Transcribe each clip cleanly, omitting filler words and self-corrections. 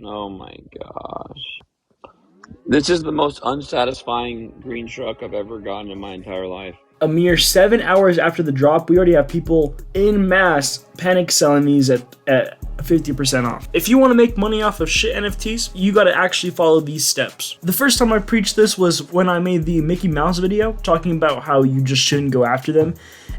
Oh my gosh. This is the most unsatisfying green truck I've ever gotten in my entire life. A mere 7 hours after the drop, we already have people in mass panic selling these at 50% off. If you want to make money off of shit NFTs, you got to actually follow these steps. The first time I preached this was when I made the Mickey Mouse video talking about how you just shouldn't go after them.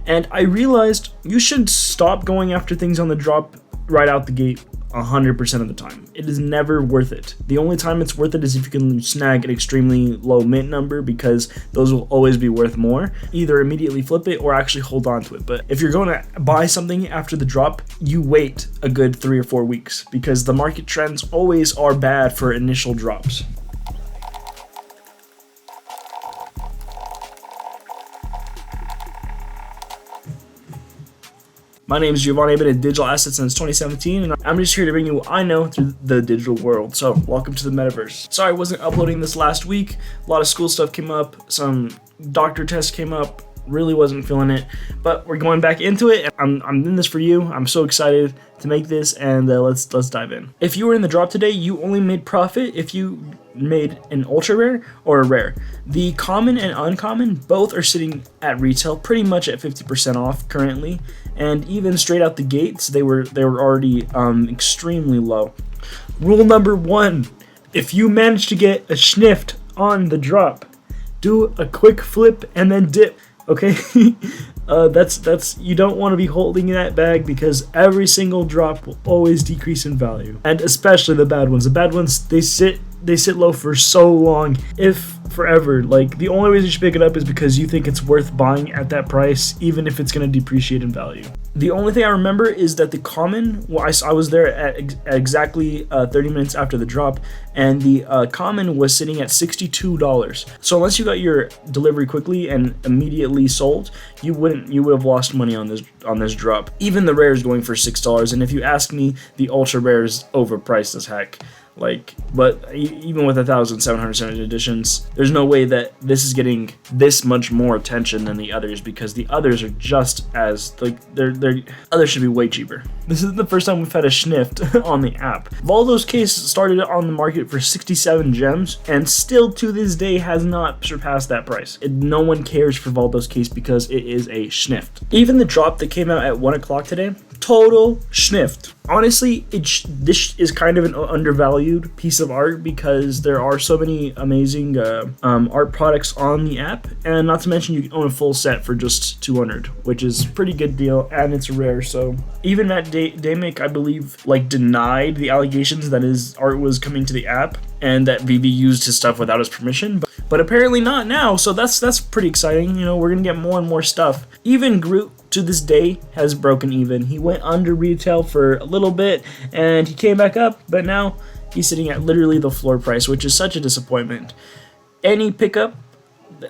And I realized you should stop going after things on the drop right out the gate 100% of the time. It is never worth it. The only time it's worth it is if you can snag an extremely low mint number, because those will always be worth more. Either immediately flip it or actually hold on to it. But if you're going to buy something after the drop, you wait a good 3 or 4 weeks, because the market trends always are bad for initial drops. My name is Giovanni. I've been in digital assets since 2017, and I'm just here to bring you what I know through the digital world. So, welcome to the metaverse. Sorry I wasn't uploading this last week. A lot of school stuff came up, some doctor tests came up, really wasn't feeling it, but we're going back into it. I'm in this for you. I'm so excited to make this, and let's dive in. If you were in the drop today, you only made profit if you made an ultra rare or a rare. The common and uncommon both are sitting at retail pretty much at 50% off currently, and even straight out the gates they were already extremely low. Rule number 1: if you manage to get a schnift on the drop, do a quick flip and then dip. Okay, that's you don't want to be holding that bag, because every single drop will always decrease in value, and especially the bad ones. The bad ones, they sit low for so long, if forever. Like, the only reason you should pick it up is because you think it's worth buying at that price, even if it's going to depreciate in value. The only thing I remember is that the common, well, I was there at exactly 30 minutes after the drop, and the common was sitting at $62. So unless you got your delivery quickly and immediately sold, you would have lost money on this drop. Even the rare is going for $6, and if you ask me, the ultra rare is overpriced as heck. But even with 1,770 editions, there's no way that this is getting this much more attention than the others, because the others are just as, they're others should be way cheaper. This isn't the first time we've had a schnift on the app. Valdo's case started on the market for 67 gems, and still to this day has not surpassed that price. No one cares for Valdo's case because it is a schnift. Even the drop that came out at 1 o'clock today, total schnift. Honestly, this is kind of an undervalued piece of art, because there are so many amazing art products on the app, and not to mention you can own a full set for just 200, which is a pretty good deal, and it's rare. So even that Damic, I believe, denied the allegations that his art was coming to the app and that Veve used his stuff without his permission, but apparently not now. So that's pretty exciting. We're gonna get more and more stuff. Even Groot, to this day, has broken even. He went under retail for a little bit and he came back up, but now he's sitting at literally the floor price, which is such a disappointment. Any pickup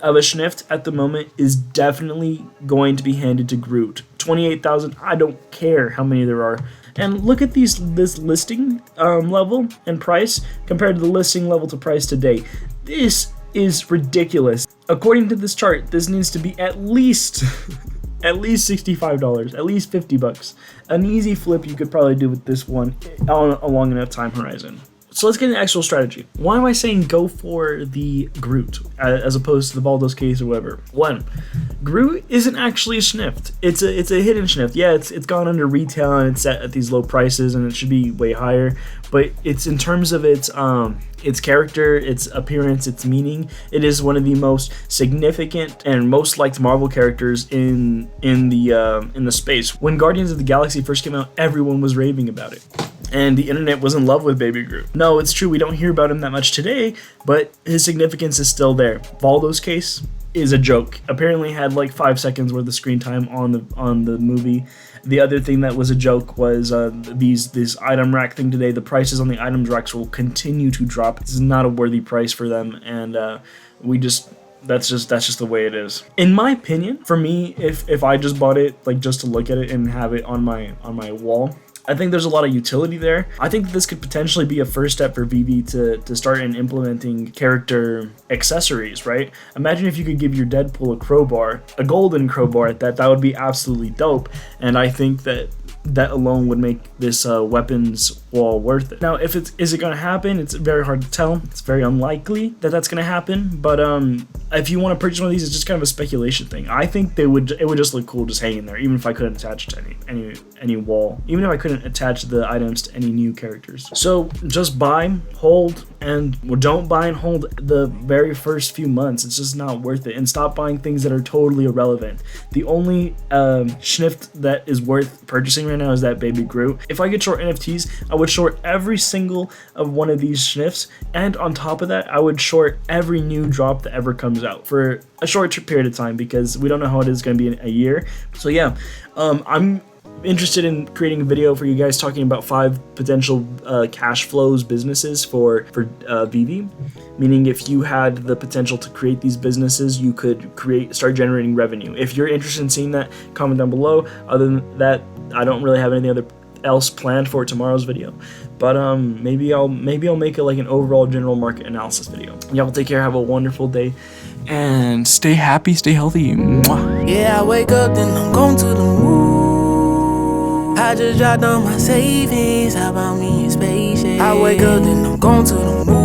of a schnift at the moment is definitely going to be handed to Groot. 28,000, I don't care how many there are. And look at this listing level and price compared to the listing level to price today. This is ridiculous. According to this chart, this needs to be at least at least $65, at least $50. An easy flip you could probably do with this one on a long enough time horizon. So let's get into actual strategy. Why am I saying go for the Groot as opposed to the Valdo's case or whatever? 1, Groot isn't actually a schnift. It's a hidden schnift. Yeah, it's gone under retail and it's set at these low prices, and it should be way higher. But it's, in terms of its character, its appearance, its meaning, it is one of the most significant and most liked Marvel characters in the space. When Guardians of the Galaxy first came out, everyone was raving about it, and the internet was in love with Baby Groot. No, it's true, we don't hear about him that much today, but his significance is still there. Valdo's case is a joke. Apparently had 5 seconds worth of screen time on the movie. The other thing that was a joke was this item rack thing today. The prices on the items racks will continue to drop. This is not a worthy price for them, and that's just the way it is. In my opinion, for me, if I just bought it just to look at it and have it on my wall, I think there's a lot of utility there. I think that this could potentially be a first step for Veve to start implementing character accessories, right? Imagine if you could give your Deadpool a crowbar, a golden crowbar at that. That would be absolutely dope. And I think that that alone would make this weapons wall worth it. Now, is it going to happen? It's very hard to tell. It's very unlikely that that's going to happen. But if you want to purchase one of these, it's just kind of a speculation thing. I think it would just look cool just hanging there, even if I couldn't attach it to any wall, even if I couldn't attach the items to any new characters. So just buy, hold, and don't buy and hold the very first few months. It's just not worth it. And stop buying things that are totally irrelevant. The only schnift that is worth purchasing right now is that baby Groot. If I could short NFTs, I would short every single of one of these schnifts, and on top of that, I would short every new drop that ever comes out for a short period of time, because we don't know how it is going to be in a year. So yeah, I'm interested in creating a video for you guys talking about 5 potential cash flows businesses for Veve. Meaning, if you had the potential to create these businesses, you could start generating revenue. If you're interested in seeing that, comment down below. Other than that, I don't really have anything else planned for tomorrow's video. But maybe I'll make it like an overall general market analysis video. Y'all take care, have a wonderful day, and stay happy, stay healthy. Mwah. Yeah, I wake up, then I'm going to the moon. I just dropped on my savings. How about me and spaceship? I wake up, then I'm going to the moon.